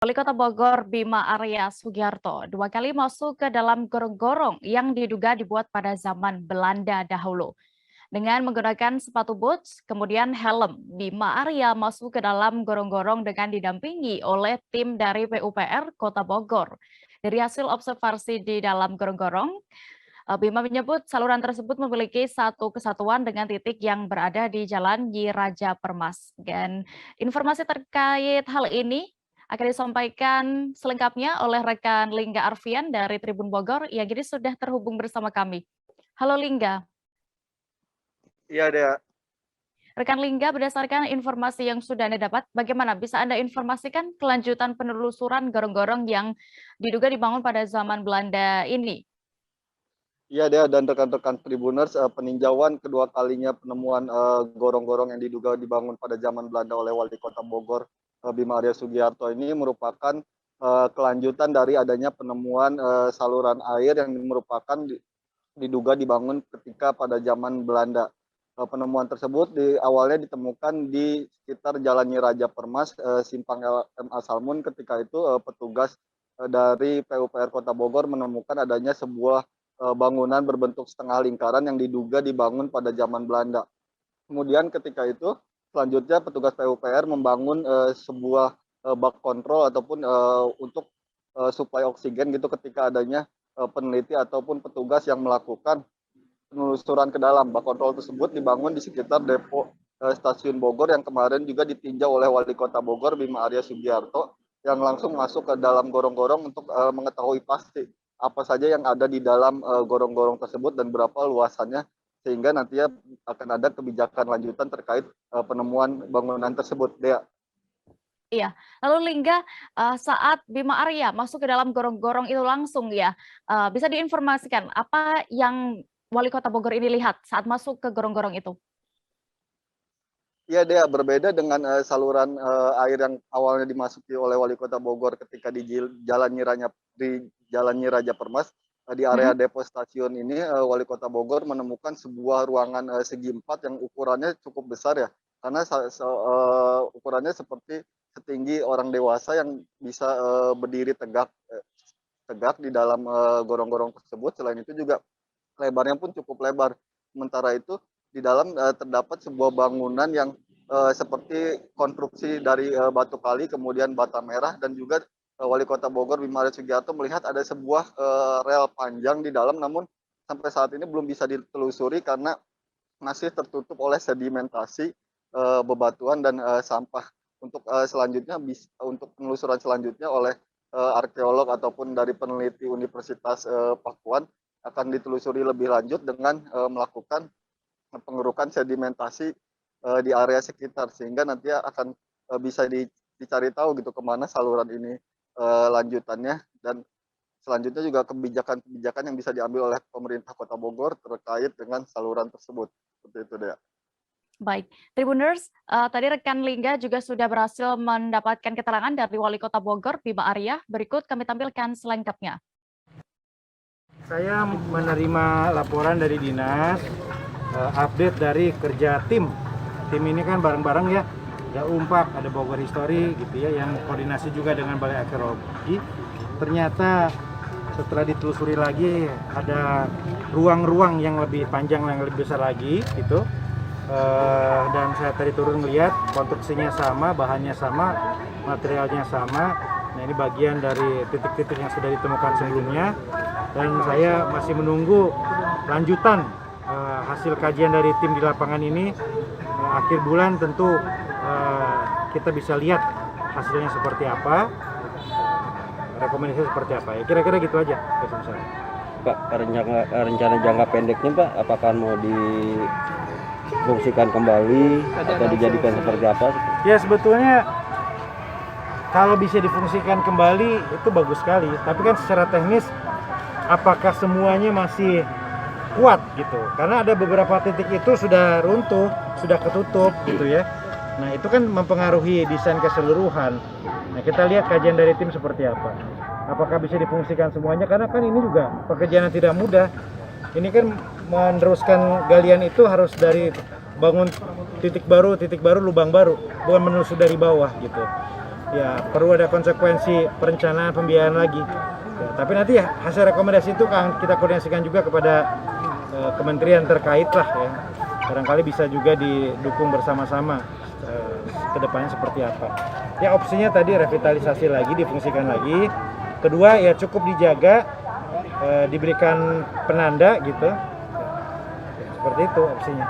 Wali Kota Bogor Bima Arya Sugiarto dua kali masuk ke dalam gorong-gorong yang diduga dibuat pada zaman Belanda dahulu. Dengan menggunakan sepatu boots, kemudian helm, Bima Arya masuk ke dalam gorong-gorong dengan didampingi oleh tim dari PUPR Kota Bogor. Dari hasil observasi di dalam gorong-gorong, Bima menyebut saluran tersebut memiliki satu kesatuan dengan titik yang berada di Jalan Nyi Raja Permas. Dan informasi terkait hal ini akan disampaikan selengkapnya oleh rekan Lingga Arfian dari Tribun Bogor yang kini sudah terhubung bersama kami. Halo Lingga. Iya, Dea. Rekan Lingga, berdasarkan informasi yang sudah Anda dapat, bagaimana bisa Anda informasikan kelanjutan penelusuran gorong-gorong yang diduga dibangun pada zaman Belanda ini? Iya, Dea, dan rekan-rekan Tribuners, peninjauan kedua kalinya penemuan gorong-gorong yang diduga dibangun pada zaman Belanda oleh Wali Kota Bogor, Bima Arya Sugiarto ini merupakan kelanjutan dari adanya penemuan saluran air yang merupakan diduga dibangun ketika pada zaman Belanda. Penemuan tersebut awalnya ditemukan di sekitar Jalan Nyi Raja Permas, Simpang LMA Salmun. Ketika itu petugas dari PUPR Kota Bogor menemukan adanya sebuah bangunan berbentuk setengah lingkaran yang diduga dibangun pada zaman Belanda. Kemudian ketika itu selanjutnya petugas PUPR membangun sebuah bak kontrol ataupun untuk suplai oksigen gitu ketika adanya peneliti ataupun petugas yang melakukan penelusuran ke dalam. Bak kontrol tersebut dibangun di sekitar depo stasiun Bogor yang kemarin juga ditinjau oleh Wali Kota Bogor Bima Arya Sugiarto yang langsung masuk ke dalam gorong-gorong untuk mengetahui pasti apa saja yang ada di dalam gorong-gorong tersebut dan berapa luasannya, sehingga nantinya akan ada kebijakan lanjutan terkait penemuan bangunan tersebut, Dea. Iya, lalu Lingga, saat Bima Arya masuk ke dalam gorong-gorong itu langsung ya, bisa diinformasikan apa yang Wali Kota Bogor ini lihat saat masuk ke gorong-gorong itu? Iya, Dea, berbeda dengan saluran air yang awalnya dimasuki oleh Wali Kota Bogor ketika di Jalan Nyi Raja Permas. Di area Mhm. depo stasiun ini Wali Kota Bogor menemukan sebuah ruangan segi empat yang ukurannya cukup besar ya, karena ukurannya seperti setinggi orang dewasa yang bisa berdiri tegak di dalam gorong-gorong tersebut. Selain itu juga lebarnya pun cukup lebar. Sementara itu di dalam terdapat sebuah bangunan yang seperti konstruksi dari batu kali, kemudian bata merah, dan juga Wali Kota Bogor Bima Arya Sugiarto melihat ada sebuah rel panjang di dalam, namun sampai saat ini belum bisa ditelusuri karena masih tertutup oleh sedimentasi bebatuan dan sampah. Untuk selanjutnya untuk penelusuran selanjutnya oleh arkeolog ataupun dari peneliti Universitas Pakuan akan ditelusuri lebih lanjut dengan melakukan pengerukan sedimentasi di area sekitar, sehingga nanti akan bisa dicari tahu gitu kemana saluran ini lanjutannya, dan selanjutnya juga kebijakan-kebijakan yang bisa diambil oleh pemerintah Kota Bogor terkait dengan saluran tersebut. Seperti itu, Dea. Baik, Tribuners, tadi rekan Lingga juga sudah berhasil mendapatkan keterangan dari Wali Kota Bogor Bima Arya. Berikut kami tampilkan selengkapnya. Saya menerima laporan dari dinas, update dari kerja tim. Tim ini kan bareng-bareng ya, ada Umpak, ada Bogor History gitu ya, yang koordinasi juga dengan Balai Arkeologi. Ternyata setelah ditelusuri lagi ada ruang-ruang yang lebih panjang, yang lebih besar lagi gitu. Dan saya tadi turun melihat konstruksinya sama, bahannya sama, materialnya sama. Nah, ini bagian dari titik-titik yang sudah ditemukan sebelumnya, dan saya masih menunggu lanjutan hasil kajian dari tim di lapangan ini. Akhir bulan tentu kita bisa lihat hasilnya seperti apa, rekomendasi seperti apa. Ya, kira-kira gitu aja. Pak, rencana jangka pendeknya Pak, apakah mau difungsikan kembali atau dijadikan seperti apa? Ya, sebetulnya kalau bisa difungsikan kembali itu bagus sekali, tapi kan secara teknis apakah semuanya masih kuat gitu, karena ada beberapa titik itu sudah runtuh, sudah ketutup gitu ya. Nah, itu kan mempengaruhi desain keseluruhan. Nah, kita lihat kajian dari tim seperti apa, apakah bisa difungsikan semuanya, karena kan ini juga pekerjaan yang tidak mudah. Ini kan meneruskan galian itu harus dari bangun titik baru, lubang baru, bukan menelusuri dari bawah gitu. ya perlu ada konsekuensi perencanaan pembiayaan lagi. Ya, tapi nanti ya hasil rekomendasi itu kan kita koordinasikan juga kepada kementerian terkait lah ya. Barangkali bisa juga didukung bersama-sama ke depannya seperti apa. Ya opsinya tadi revitalisasi lagi, difungsikan lagi. Kedua ya cukup dijaga, diberikan penanda gitu. Ya, seperti itu opsinya.